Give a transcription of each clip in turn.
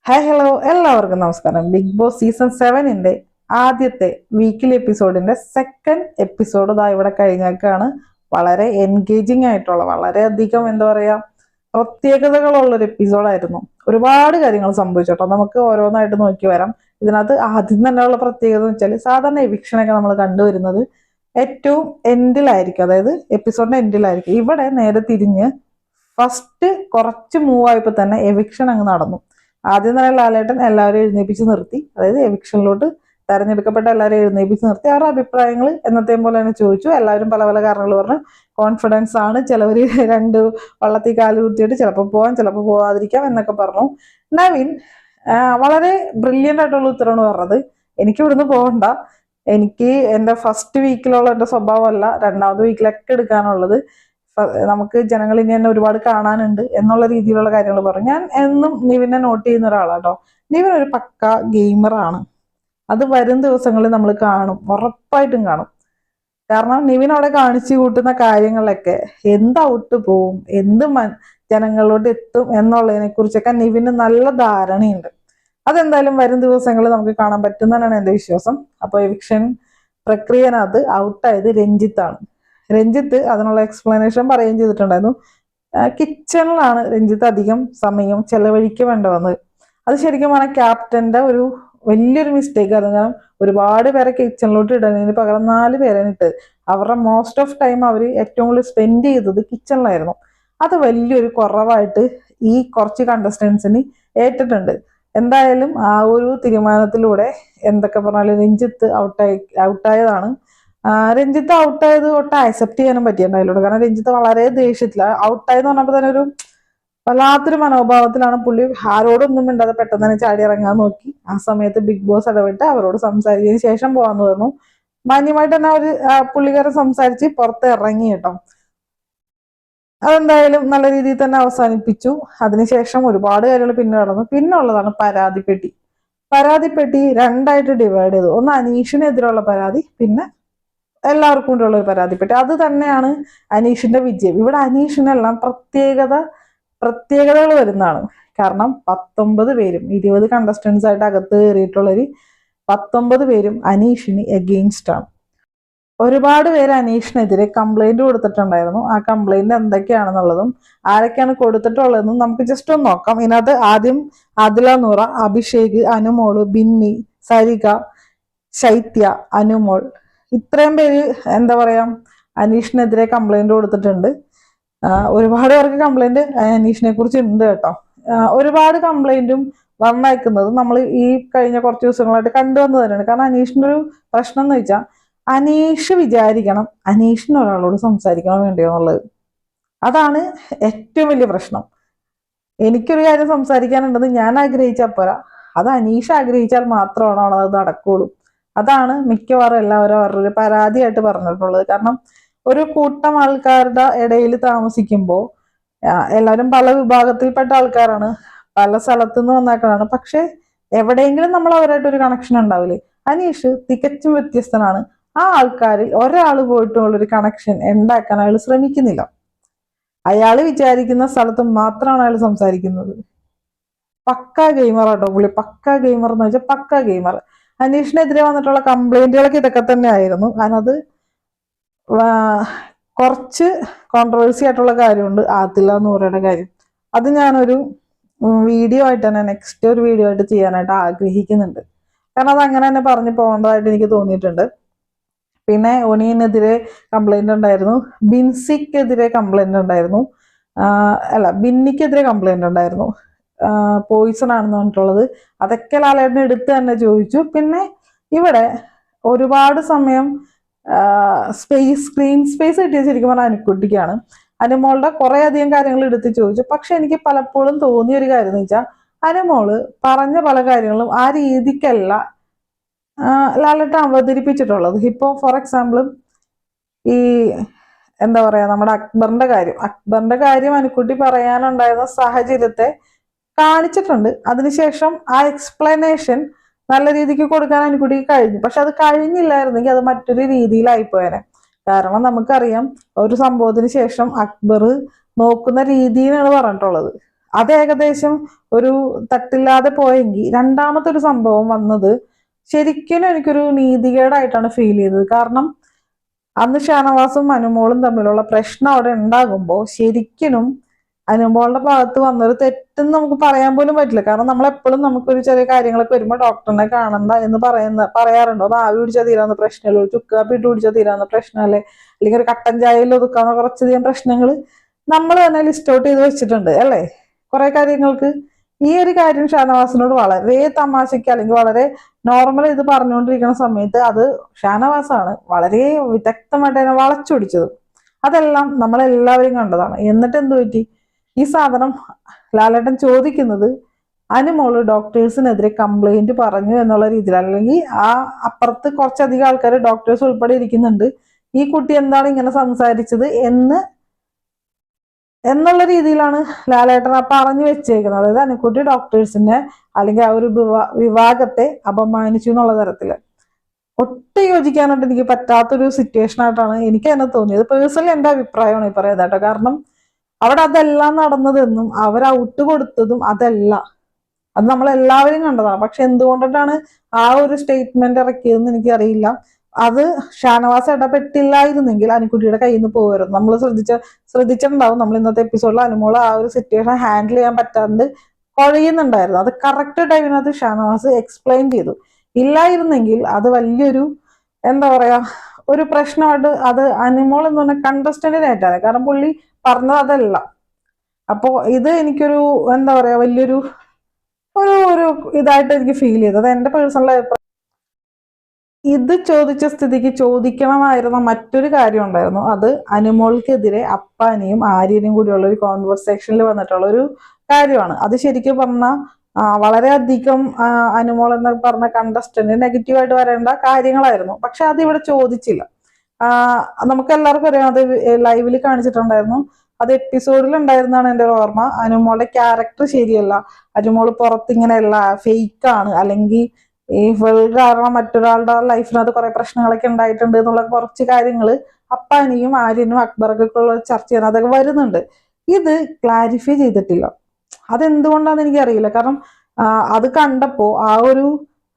Hi hello എല്ലാവർക്കും നമസ്കാരം. Big boss season 7 ആദ്യത്തെ വീക്കിലി എപ്പിസോഡിന്റെ സെക്കൻഡ് എപ്പിസോഡ് ഇതാ ഇവിടെ കഴിഞ്ഞേക്കാണ്. വളരെ എൻഗേജിങ് ആയിട്ടുള്ള വളരെയധികം എന്താ പറയാ പ്രത്യേകതകളുള്ള ഒരു എപ്പിസോഡായിരുന്നു. ഒരുപാട് കാര്യങ്ങൾ സംഭവിച്ചോട്ടോ. നമുക്ക് ഓരോന്നായിട്ട് നോക്കി വരാം. ഇതിനകത്ത് ആദ്യം തന്നെയുള്ള പ്രത്യേകത എന്ന് വെച്ചാൽ സാധാരണ എവിക്ഷനൊക്കെ നമ്മൾ കണ്ടുവരുന്നത് ഏറ്റവും എൻഡിലായിരിക്കും, അതായത് എപ്പിസോഡിന്റെ എൻഡിലായിരിക്കും. ഇവിടെ നേരെ തിരിഞ്ഞ് ഫസ്റ്റ് കുറച്ച് മൂവ് ആയപ്പോൾ തന്നെ എവിക്ഷൻ അങ്ങ് നടന്നു. ആദ്യം തന്നെ ലാലേട്ടൻ എല്ലാവരും എഴുന്നേപ്പിച്ച് നിർത്തി, അതായത് എവിക്ഷനിലോട്ട് തെരഞ്ഞെടുക്കപ്പെട്ട എല്ലാവരും എഴുന്നേപ്പിച്ച് നിർത്തി. അവരുടെ അഭിപ്രായങ്ങൾ എന്നത്തെ പോലെ തന്നെ ചോദിച്ചു. എല്ലാവരും പല പല കാരണങ്ങൾ പറഞ്ഞു. കോൺഫിഡൻസ് ആണ്, ചിലവർ രണ്ട് വള്ളത്തിൽ കാല് കുത്തിയിട്ട് ചിലപ്പോൾ പോവാം ചിലപ്പോൾ പോവാതിരിക്കാം എന്നൊക്കെ പറഞ്ഞു. നവീൻ വളരെ ബ്രില്യൻ്റ് ആയിട്ടുള്ള ഉത്തരവാണ് പറഞ്ഞത്. എനിക്ക് ഇവിടുന്ന് പോകണ്ട, എനിക്ക് എൻ്റെ ഫസ്റ്റ് വീക്കിലുള്ള എൻ്റെ സ്വഭാവമല്ല രണ്ടാമത്തെ വീക്കിലൊക്കെ എടുക്കാനുള്ളത്, നമുക്ക് ജനങ്ങൾ ഇനി തന്നെ ഒരുപാട് കാണാനുണ്ട് എന്നുള്ള രീതിയിലുള്ള കാര്യങ്ങൾ പറഞ്ഞു. ഞാൻ എന്നും നിവിനെ നോട്ട് ചെയ്യുന്ന ഒരാളാട്ടോ. നിവിൻ ഒരു പക്ക ഗെയിമറാണ്. അത് വരും ദിവസങ്ങളിൽ നമ്മൾ കാണും, ഉറപ്പായിട്ടും കാണും. കാരണം നിവിൻ അവിടെ കാണിച്ചു കൂട്ടുന്ന കാര്യങ്ങളൊക്കെ എന്ത് ഔട്ട് പോവും, എന്ത് ജനങ്ങളിലോട്ട് എത്തും എന്നുള്ളതിനെ കുറിച്ചൊക്കെ നിവിന് നല്ല ധാരണയുണ്ട്. അതെന്തായാലും വരും ദിവസങ്ങളിൽ നമുക്ക് കാണാൻ പറ്റുന്നതാണ് എൻ്റെ വിശ്വാസം. അപ്പോൾ എവിക്ഷൻ പ്രക്രിയനകത്ത് ഔട്ടായത് രഞ്ജിത്താണ്. രഞ്ജിത്ത് അതിനുള്ള എക്സ്പ്ലനേഷൻ പറയുകയും ചെയ്തിട്ടുണ്ടായിരുന്നു. കിച്ചണിലാണ് രഞ്ജിത്ത് അധികം സമയം ചെലവഴിക്കേണ്ട വന്നത്. അത് ശരിക്കും പറഞ്ഞാൽ ക്യാപ്റ്റന്റെ ഒരു വലിയൊരു മിസ്റ്റേക്ക് ആയിരുന്നു. കാരണം ഒരുപാട് പേരെ കിച്ചണിലോട്ട് ഇടുന്നതിന് പകരം 4 പേരാണ് ഇട്ടത്. അവരുടെ മോസ്റ്റ് ഓഫ് ടൈം അവർ ഏറ്റവും കൂടുതൽ സ്പെൻഡ് ചെയ്തത് കിച്ചണിലായിരുന്നു. അത് വലിയൊരു കുറവായിട്ട് ഈ കുറച്ച് കണ്ടസ്റ്റൻസിന് ഏറ്റിട്ടുണ്ട്. എന്തായാലും ആ ഒരു തീരുമാനത്തിലൂടെ എന്തൊക്കെ പറഞ്ഞാലും രഞ്ജിത്ത് ഔട്ടായതാണ്. രഞ്ജിത്ത് ഔട്ടായത് ഒട്ടും അക്സെപ്റ്റ് ചെയ്യാനും പറ്റിയിട്ടുണ്ടായില്ല. കാരണം രഞ്ജിത്ത് വളരെ ദേഷ്യത്തില ഔട്ടായെന്ന് പറഞ്ഞപ്പോൾ തന്നെ ഒരു വല്ലാത്തൊരു മനോഭാവത്തിലാണ് പുള്ളി. ആരോടൊന്നും മിണ്ടാതെ പെട്ടെന്ന് തന്നെ ചാടി ഇറങ്ങാൻ നോക്കി. ആ സമയത്ത് ബിഗ് ബോസ് ഇടപെട്ട് അവരോട് സംസാരിച്ചതിന് ശേഷം പോകാന്ന് പറഞ്ഞു. മാന്യമായിട്ട് തന്നെ അവര് പുള്ളിക്കാരൻ സംസാരിച്ച് പുറത്ത് ഇറങ്ങി കേട്ടോ. അതെന്തായാലും നല്ല രീതിയിൽ തന്നെ അവസാനിപ്പിച്ചു. അതിനുശേഷം ഒരുപാട് കാര്യങ്ങൾ പിന്നെ നടന്നു. പിന്നെ ഉള്ളതാണ് പരാതിപ്പെട്ടി. പരാതിപ്പെട്ടി രണ്ടായിട്ട് ഡിവൈഡ് ചെയ്തു. ഒന്ന് അനീഷിനെതിരെയുള്ള പരാതി, പിന്നെ എല്ലാവർക്കും കൂടെയുള്ള ഒരു പരാതിപ്പെട്ടി. അത് തന്നെയാണ് അനീഷിന്റെ വിജയം. ഇവിടെ അനീഷിനെല്ലാം പ്രത്യേകതകൾ വരുന്നതാണ്. കാരണം 19 പേരും 20 കണ്ടസ്റ്റൻസ് ആയിട്ട് അകത്ത് കയറിയിട്ടുള്ളൊരു 19 പേരും അനീഷിന് എഗെയിൻസ്റ്റ് ആണ്. ഒരുപാട് പേര് അനീഷിനെതിരെ കംപ്ലൈന്റ് കൊടുത്തിട്ടുണ്ടായിരുന്നു. ആ കംപ്ലൈന്റ് എന്തൊക്കെയാണെന്നുള്ളതും ആരൊക്കെയാണ് കൊടുത്തിട്ടുള്ളതെന്നും നമുക്ക് ജസ്റ്റ് ഒന്ന് നോക്കാം. ഇതിനകത്ത് ആദ്യം ആദില നൂറ, അഭിഷേക്, അനുമോള്, ബിന്നി, സരിക, ശൈത്യ, അനുമോൾ, ഇത്രയും പേര് എന്താ പറയാ അനീഷിനെതിരെ കംപ്ലൈന്റ് കൊടുത്തിട്ടുണ്ട്. ഒരുപാട് പേർക്ക് കംപ്ലൈന്റ് അനീഷിനെ കുറിച്ച് ഉണ്ട് കേട്ടോ. ഒരുപാട് കംപ്ലൈന്റും വന്നയക്കുന്നത് നമ്മൾ ഈ കഴിഞ്ഞ കുറച്ച് ദിവസങ്ങളായിട്ട് കണ്ടുവന്നു തന്നെയാണ്. കാരണം അനീഷിന്റെ ഒരു പ്രശ്നം എന്ന് വെച്ചാൽ അനീഷ് വിചാരിക്കണം അനീഷിന് ഒരാളോട് സംസാരിക്കണോ വേണ്ടിയോ എന്നുള്ളത്. അതാണ് ഏറ്റവും വലിയ പ്രശ്നം. എനിക്കൊരു കാര്യം സംസാരിക്കാനുണ്ടെന്ന് ഞാൻ ആഗ്രഹിച്ചാൽ പോരാ, അത് അനീഷ് ആഗ്രഹിച്ചാൽ മാത്രമാണ് അത് നടക്കുള്ളൂ. അതാണ് മിക്കവാറും എല്ലാവരും അവരുടെ ഒരു പരാതിയായിട്ട് പറഞ്ഞിട്ടുള്ളത്. കാരണം ഒരു കൂട്ടം ആൾക്കാരുടെ ഇടയിൽ താമസിക്കുമ്പോൾ എല്ലാവരും പല വിഭാഗത്തിൽപ്പെട്ട ആൾക്കാരാണ്, പല സ്ഥലത്തു നിന്ന് വന്നേക്കാണ്. പക്ഷെ എവിടെയെങ്കിലും നമ്മൾ അവരായിട്ടൊരു കണക്ഷൻ ഉണ്ടാവില്ലേ? അനീഷ് തികച്ചും വ്യത്യസ്തനാണ്. ആ ആൾക്കാരിൽ ഒരാൾ പോയിട്ടുള്ളൊരു കണക്ഷൻ ഉണ്ടാക്കാൻ അയാൾ ശ്രമിക്കുന്നില്ല. അയാൾ വിചാരിക്കുന്ന സ്ഥലത്ത് മാത്രമാണ് അയാൾ സംസാരിക്കുന്നത്. പക്ക ഗെയിമർ ആട്ടോ പുള്ളി. പക്ക ഗെയിമർ എന്ന് വെച്ചാൽ പക്ക ഗെയിമർ. അനീഷിനെതിരെ വന്നിട്ടുള്ള കംപ്ലൈന്റുകളൊക്കെ ഇതൊക്കെ തന്നെ ആയിരുന്നു. അതിനകത്ത് കുറച്ച് കോൺട്രവേഴ്സി ആയിട്ടുള്ള കാര്യമുണ്ട്. ആദില നൂറയുടെ കാര്യം. അത് ഞാനൊരു വീഡിയോ ആയിട്ട് തന്നെ നെക്സ്റ്റ് ഒരു വീഡിയോ ആയിട്ട് ചെയ്യാനായിട്ട് ആഗ്രഹിക്കുന്നുണ്ട്. കാരണം അത് അങ്ങനെ തന്നെ പറഞ്ഞു പോകേണ്ടതായിട്ട് എനിക്ക് തോന്നിയിട്ടുണ്ട്. പിന്നെ ഒനിയനെതിരെ കംപ്ലൈന്റ് ഉണ്ടായിരുന്നു, ബിൻസിക്കെതിരെ കംപ്ലൈന്റ് ഉണ്ടായിരുന്നു, ബിന്നിക്കെതിരെ കംപ്ലൈന്റ് ഉണ്ടായിരുന്നു. പോയിസൺ ആണെന്ന് പറഞ്ഞിട്ടുള്ളത് അതൊക്കെ ലാലേട്ടൻ എടുത്ത് തന്നെ ചോദിച്ചു. പിന്നെ ഇവിടെ ഒരുപാട് സമയം സ്ക്രീൻ സ്പേസ് കിട്ടിയ ശരിക്കും പറഞ്ഞാൽ അനുക്കുട്ടിക്കാണ്. അനുമോളുടെ കുറെ അധികം കാര്യങ്ങൾ എടുത്ത് ചോദിച്ചു. പക്ഷെ എനിക്ക് പലപ്പോഴും തോന്നിയ ഒരു കാര്യം എന്ന് വെച്ചാൽ അനുമോള് പറഞ്ഞ പല കാര്യങ്ങളും ആ രീതിക്കല്ല ലാലേട്ടൻ അവതരിപ്പിച്ചിട്ടുള്ളത്. ഇപ്പോ ഫോർ എക്സാമ്പിൾ ഈ എന്താ പറയാ നമ്മുടെ അക്ബറിന്റെ കാര്യം അനുക്കുട്ടി പറയാനുണ്ടായിരുന്ന സാഹചര്യത്തെ കാണിച്ചിട്ടുണ്ട്. അതിനുശേഷം ആ എക്സ്പ്ലനേഷൻ നല്ല രീതിക്ക് കൊടുക്കാൻ അനുക്കുട്ടിക്ക് കഴിഞ്ഞു. പക്ഷെ അത് കഴിഞ്ഞില്ലായിരുന്നെങ്കിൽ അത് മറ്റൊരു രീതിയിലായിപ്പോയേനെ. കാരണം നമുക്കറിയാം ഒരു സംഭവത്തിന് ശേഷം അക്ബർ നോക്കുന്ന രീതിയാണ് പറഞ്ഞിട്ടുള്ളത്. അത് ഏകദേശം ഒരു തട്ടില്ലാതെ പോയെങ്കിൽ രണ്ടാമത്തെ ഒരു സംഭവം വന്നത് ശരിക്കും എനിക്കൊരു നീതികേടായിട്ടാണ് ഫീൽ ചെയ്തത്. കാരണം അന്ന് ഷാനവാസും അനുമോളും തമ്മിലുള്ള പ്രശ്നം അവിടെ ഉണ്ടാകുമ്പോൾ ശരിക്കും അനുമോളുടെ ഭാഗത്ത് വന്നൊരു തെറ്റെന്ന് നമുക്ക് പറയാൻ പോലും പറ്റില്ല. കാരണം നമ്മളെപ്പോഴും നമുക്കൊരു ചെറിയ കാര്യങ്ങളൊക്കെ വരുമ്പോൾ ഡോക്ടറിനെ കാണണ്ട എന്ന് പറയാറുണ്ടോ, അത് ആവി പിടിച്ചാൽ തീരാവുന്ന പ്രശ്നമല്ലേ, ഒരു ചുക്കാപ്പി ഇട്ട് പിടിച്ചാൽ തീരാവുന്ന പ്രശ്നമല്ലേ, അല്ലെങ്കിൽ ഒരു കട്ടൻ ചായയിൽ ഒതുക്കാവുന്ന കുറച്ചധികം പ്രശ്നങ്ങൾ നമ്മൾ തന്നെ ലിസ്റ്റ് ഔട്ട് ചെയ്ത് വെച്ചിട്ടുണ്ട് അല്ലേ കുറെ കാര്യങ്ങൾക്ക്. ഈ ഒരു കാര്യം ഷാനവാസിനോട് വളരെ തമാശയ്ക്ക് അല്ലെങ്കിൽ വളരെ നോർമൽ ഇത് പറഞ്ഞുകൊണ്ടിരിക്കുന്ന സമയത്ത് അത് ഷാനവാസാണ് വളരെ വിദഗ്ധമായിട്ട് അതിനെ വളച്ചൊടിച്ചത്. അതെല്ലാം നമ്മളെല്ലാവരും കണ്ടതാണ്. എന്നിട്ട് എന്ത് പറ്റി, ഈ സാധനം ലാലേട്ടൻ ചോദിക്കുന്നത് അനുമോള് ഡോക്ടേഴ്സിനെതിരെ കംപ്ലൈന്റ് പറഞ്ഞു എന്നുള്ള രീതിയിൽ, അല്ലെങ്കിൽ ആ അപ്പുറത്ത് കുറച്ചധികം ആൾക്കാർ ഡോക്ടേഴ്സ് ഉൾപ്പെടെ ഇരിക്കുന്നുണ്ട്, ഈ കുട്ടി എന്താണ് ഇങ്ങനെ സംസാരിച്ചത് എന്നുള്ള രീതിയിലാണ് ലാലേട്ടൻ പറഞ്ഞു വെച്ചേക്കുന്നത്. അതായത് അനുക്കുട്ടി ഡോക്ടേഴ്സിനെ അല്ലെങ്കിൽ ആ ഒരു വിഭാഗത്തെ അപമാനിച്ചു എന്നുള്ള തരത്തില് ഒട്ടും യോജിക്കാനായിട്ട് എനിക്ക് പറ്റാത്തൊരു സിറ്റുവേഷൻ ആയിട്ടാണ് എനിക്ക് തന്നെ തോന്നിയത്. പേഴ്സണലി എന്റെ അഭിപ്രായമാണ് ഈ പറയുന്നത് കേട്ടോ. കാരണം അവിടെ അതെല്ലാം നടന്നതെന്നും അവർ ഔട്ട് കൊടുത്തതും അതല്ല, അത് നമ്മളെല്ലാവരും കണ്ടതാണ്. പക്ഷെ എന്തുകൊണ്ടിട്ടാണ് ആ ഒരു സ്റ്റേറ്റ്മെന്റ് ഇറക്കിയതെന്ന് എനിക്കറിയില്ല. അത് ഷാനവാസ് ഇടപെട്ടില്ലായിരുന്നെങ്കിൽ അനുക്കുട്ടിയുടെ കയ്യിൽ നിന്ന് പോകുമായിരുന്നു. നമ്മൾ ശ്രദ്ധിച്ചിട്ടുണ്ടാവും, നമ്മൾ ഇന്നത്തെ എപ്പിസോഡിൽ അനുമോള് ആ ഒരു സിറ്റുവേഷൻ ഹാൻഡിൽ ചെയ്യാൻ പറ്റാണ്ട് കുഴയുന്നുണ്ടായിരുന്നു. അത് കറക്റ്റ് ടൈമിനകത്ത് ഷാനവാസ് എക്സ്പ്ലെയിൻ ചെയ്തു. ഇല്ലായിരുന്നെങ്കിൽ അത് വലിയൊരു എന്താ പറയാ ഒരു പ്രശ്നമായിട്ട് അത് അനുമോൾ എന്ന് പറഞ്ഞ കണ്ടസ്റ്റന്റിനായിട്ടാണ്. കാരണം പുള്ളി പറഞ്ഞത് അതല്ല. അപ്പോ ഇത് എനിക്കൊരു എന്താ പറയാ വലിയൊരു ഒരു ഒരു ഇതായിട്ട് എനിക്ക് ഫീൽ ചെയ്തത്. അത് എന്റെ പേഴ്സണൽ അഭിപ്രായം. ഇത് ചോദിച്ച സ്ഥിതിക്ക് ചോദിക്കണമായിരുന്ന മറ്റൊരു കാര്യം ഉണ്ടായിരുന്നു. അത് അനുമോൾക്കെതിരെ അപ്പാനിയും ആര്യനും കൂടിയുള്ള ഒരു കോൺവെർസേഷനിൽ വന്നിട്ടുള്ള ഒരു കാര്യമാണ്. അത് ശരിക്കും പറഞ്ഞാൽ വളരെയധികം അനുമോൾ എന്ന് പറഞ്ഞ കണ്ടസ്റ്റന്റ് നെഗറ്റീവായിട്ട് വരേണ്ട കാര്യങ്ങളായിരുന്നു. പക്ഷെ അത് ഇവിടെ ചോദിച്ചില്ല. നമുക്ക് എല്ലാവർക്കും അറിയാം, അത് ലൈവിൽ കാണിച്ചിട്ടുണ്ടായിരുന്നു, അത് എപ്പിസോഡിൽ ഉണ്ടായിരുന്നാണ് എൻ്റെ ഒരു ഓർമ്മ. അനുമോളുടെ ക്യാരക്ടർ ശരിയല്ല, അനുമോൾ പുറത്തിങ്ങനെയല്ല, ഫേക്കാണ്, അല്ലെങ്കിൽ ഈ കാരണം മറ്റൊരാളുടെ ലൈഫിനകത്ത് കുറെ പ്രശ്നങ്ങളൊക്കെ ഉണ്ടായിട്ടുണ്ട് എന്നുള്ള കുറച്ച് കാര്യങ്ങൾ അപ്പാനിയും ആര്യനും അക്ബറൊക്കെ ഉള്ള ചർച്ച ചെയ്യാൻ അതൊക്കെ വരുന്നുണ്ട്. ഇത് ക്ലാരിഫൈ ചെയ്തിട്ടില്ല. അതെന്തുകൊണ്ടാന്ന് എനിക്കറിയില്ല. കാരണം അത് കണ്ടപ്പോ ആ ഒരു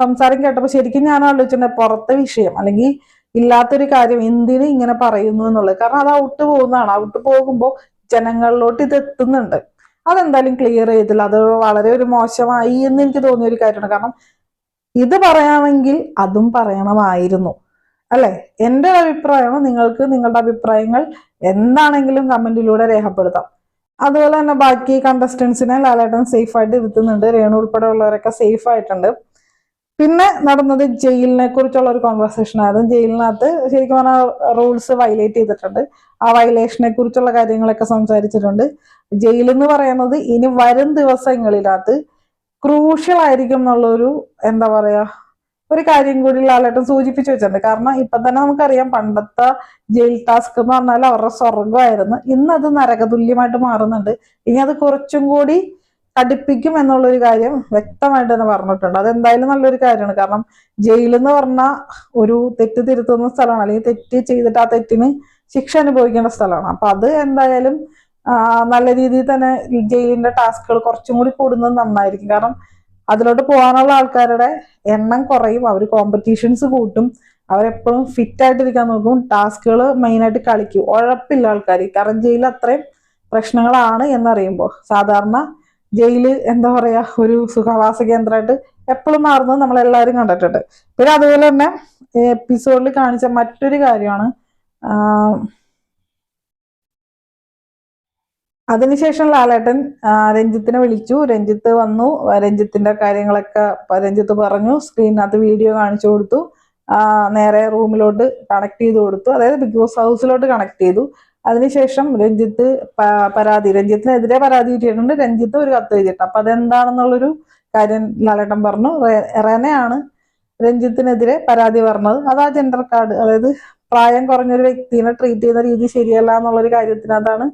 സംസാരം കേട്ടപ്പോ ശരിക്കും ഞാൻ ആലോചിച്ചിട്ടുണ്ട് പുറത്തെ വിഷയം അല്ലെങ്കിൽ ഇല്ലാത്തൊരു കാര്യം എന്തിന് ഇങ്ങനെ പറയുന്നു എന്നുള്ളത്. കാരണം അത് ഔട്ട് പോകുന്നതാണ്. ഔട്ട് പോകുമ്പോൾ ജനങ്ങളിലോട്ട് ഇത് എത്തുന്നുണ്ട്. അതെന്തായാലും ക്ലിയർ ചെയ്തില്ല. അത് വളരെ ഒരു മോശമായി എന്ന് എനിക്ക് തോന്നിയ ഒരു കാര്യമാണ്. കാരണം ഇത് പറയാമെങ്കിൽ അതും പറയണമായിരുന്നു അല്ലെ. എൻ്റെ അഭിപ്രായമാണ്. നിങ്ങൾക്ക് നിങ്ങളുടെ അഭിപ്രായങ്ങൾ എന്താണെങ്കിലും കമന്റിലൂടെ രേഖപ്പെടുത്താം. അതുപോലെ തന്നെ ബാക്കി കണ്ടസ്റ്റൻസിനെ ലാലേട്ടൻ സേഫ് ആയിട്ട് ഇരുത്തുന്നുണ്ട്. രേണു ഉൾപ്പെടെ ഉള്ളവരൊക്കെ സേഫ് ആയിട്ടുണ്ട്. പിന്നെ നടന്നത് ജയിലിനെ കുറിച്ചുള്ള ഒരു കോൺവെർസേഷൻ ആയിരുന്നു. ജയിലിനകത്ത് ശരിക്കും പറഞ്ഞാൽ റൂൾസ് വയലേറ്റ് ചെയ്തിട്ടുണ്ട്. ആ വയലേഷനെ കുറിച്ചുള്ള കാര്യങ്ങളൊക്കെ സംസാരിച്ചിട്ടുണ്ട്. ജയിൽ എന്ന് പറയുന്നത് ഇനി വരും ദിവസങ്ങളിനകത്ത് ക്രൂഷ്യൽ ആയിരിക്കും എന്നുള്ളൊരു എന്താ പറയാ ഒരു കാര്യം കൂടി ലാലേട്ടൻ സൂചിപ്പിച്ചു വെച്ചിട്ടുണ്ട്. കാരണം ഇപ്പൊ തന്നെ നമുക്കറിയാം, പണ്ടത്തെ ജയിൽ ടാസ്ക് എന്ന് പറഞ്ഞാൽ അവരുടെ സ്വർഗമായിരുന്നു. ഇന്ന് അത് നരകതുല്യമായിട്ട് മാറുന്നുണ്ട്. ഇനി അത് കുറച്ചും കൂടി കടുപ്പിക്കും എന്നുള്ളൊരു കാര്യം വ്യക്തമായിട്ട് തന്നെ പറഞ്ഞിട്ടുണ്ട്. അതെന്തായാലും നല്ലൊരു കാര്യമാണ്. കാരണം ജയിലെന്ന് പറഞ്ഞാൽ ഒരു തെറ്റ് തിരുത്തുന്ന സ്ഥലമാണ്, അല്ലെങ്കിൽ തെറ്റ് ചെയ്തിട്ട് ആ തെറ്റിന് ശിക്ഷ അനുഭവിക്കേണ്ട സ്ഥലമാണ്. അപ്പൊ അത് എന്തായാലും നല്ല രീതിയിൽ തന്നെ ജയിലിന്റെ ടാസ്കുകൾ കുറച്ചും കൂടി കൂടുന്നത് നന്നായിരിക്കും. കാരണം അതിലോട്ട് പോകാനുള്ള ആൾക്കാരുടെ എണ്ണം കുറയും, അവർ കോമ്പറ്റീഷൻസ് കൂട്ടും, അവരെപ്പോഴും ഫിറ്റ് ആയിട്ടിരിക്കാൻ നോക്കും, ടാസ്കുകൾ മെയിനായിട്ട് കളിക്കും, ഉഴപ്പില്ല ആൾക്കാർ. കാരണം ജയിൽ അത്രയും പ്രശ്നങ്ങളാണ് എന്നറിയുമ്പോൾ സാധാരണ ജയില് എന്താ പറയാ ഒരു സുഖവാസ കേന്ദ്രമായിട്ട് എപ്പോഴും മാറുന്നത് നമ്മളെല്ലാവരും കണ്ടിട്ടുണ്ട്. പിന്നെ അതുപോലെ തന്നെ എപ്പിസോഡിൽ കാണിച്ച മറ്റൊരു കാര്യമാണ്, അതിനുശേഷം ലാലേട്ടൻ രഞ്ജിത്തിനെ വിളിച്ചു. രഞ്ജിത്ത് വന്നു. രഞ്ജിത്തിന്റെ കാര്യങ്ങളൊക്കെ രഞ്ജിത്ത് പറഞ്ഞു. സ്ക്രീനകത്ത് വീഡിയോ കാണിച്ചു കൊടുത്തു. നേരെ റൂമിലോട്ട് കണക്ട് ചെയ്ത് കൊടുത്തു. അതായത് ബിഗ് ബോസ് ഹൗസിലോട്ട് കണക്ട് ചെയ്തു. അതിനുശേഷം രഞ്ജിത്തിനെതിരെ പരാതി കിട്ടിയിട്ടുണ്ട്. രഞ്ജിത്ത് ഒരു കത്ത് എഴുതിയിട്ടുണ്ട്. അപ്പൊ അതെന്താണെന്നുള്ളൊരു കാര്യം ലാലേട്ടൻ പറഞ്ഞു. റെനയാണ് രഞ്ജിത്തിനെതിരെ പരാതി പറഞ്ഞത്. അത് ആ ജെൻഡർ കാർഡ്, അതായത് പ്രായം കുറഞ്ഞൊരു വ്യക്തിനെ ട്രീറ്റ് ചെയ്യുന്ന രീതി ശരിയല്ല എന്നുള്ളൊരു കാര്യത്തിനകത്താണ്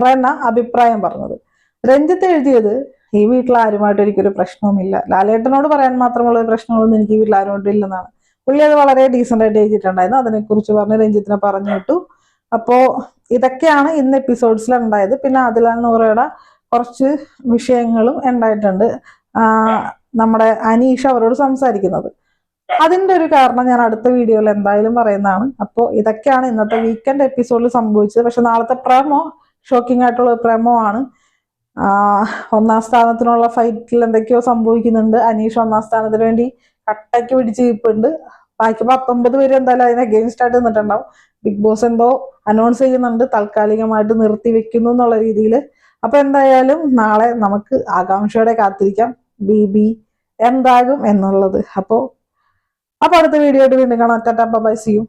റെന അഭിപ്രായം പറഞ്ഞത്. രഞ്ജിത്ത് എഴുതിയത് ഈ വീട്ടിൽ ആരുമായിട്ട് എനിക്കൊരു പ്രശ്നവുമില്ല, ലാലേട്ടനോട് പറയാൻ മാത്രമുള്ള പ്രശ്നങ്ങളൊന്നും എനിക്ക് ഈ വീട്ടിൽ ആരുമായിട്ടും ഇല്ലെന്നാണ്. പുള്ളി അത് വളരെ ഡീസന്റ് ആയിട്ട് എഴുതിയിട്ടുണ്ടായിരുന്നു. അതിനെക്കുറിച്ച് പറഞ്ഞ് രഞ്ജിത്തിനെ പറഞ്ഞു വിട്ടു. അപ്പോൾ ഇതൊക്കെയാണ് ഇന്ന് എപ്പിസോഡ്സിൽ ഉണ്ടായത്. പിന്നെ ആദില നൂറയുടെ കുറച്ച് വിഷയങ്ങളും ഉണ്ടായിട്ടുണ്ട്. നമ്മുടെ അനീഷ അവരോട് സംസാരിക്കുന്നത്, അതിന്റെ ഒരു കാരണം ഞാൻ അടുത്ത വീഡിയോയിൽ എന്തായാലും പറയുന്നതാണ്. അപ്പോൾ ഇതൊക്കെയാണ് ഇന്നത്തെ വീക്കെൻഡ് എപ്പിസോഡിൽ സംഭവിച്ചത്. പക്ഷെ നാളത്തെ പ്രേമോ ഷോക്കിംഗ് ആയിട്ടുള്ള പ്രേമോ ആണ്. ഒന്നാം സ്ഥാനത്തിനുള്ള ഫൈറ്റിൽ എന്തൊക്കെയോ സംഭവിക്കുന്നുണ്ട്. അനീഷ് ഒന്നാം സ്ഥാനത്തിന് വേണ്ടി കട്ടയ്ക്ക് പിടിച്ച് നിൽപ്പുണ്ട്. ബാക്കി 19 പേര് എന്തായാലും അതിന് അഗെയിൻസ്റ്റ് ആയിട്ട് നിന്നിട്ടുണ്ടാവും. ബിഗ് ബോസ് എന്തോ അനൗൺസ് ചെയ്യുന്നുണ്ട്, താൽക്കാലികമായിട്ട് നിർത്തി വെക്കുന്നു എന്നുള്ള രീതിയിൽ. അപ്പൊ എന്തായാലും നാളെ നമുക്ക് ആകാംക്ഷയോടെ കാത്തിരിക്കാം ബി എന്താകും എന്നുള്ളത്. അപ്പൊ അടുത്ത വീഡിയോ ആയിട്ട് വീണ്ടും കാണാം. Tata bye bye, see U.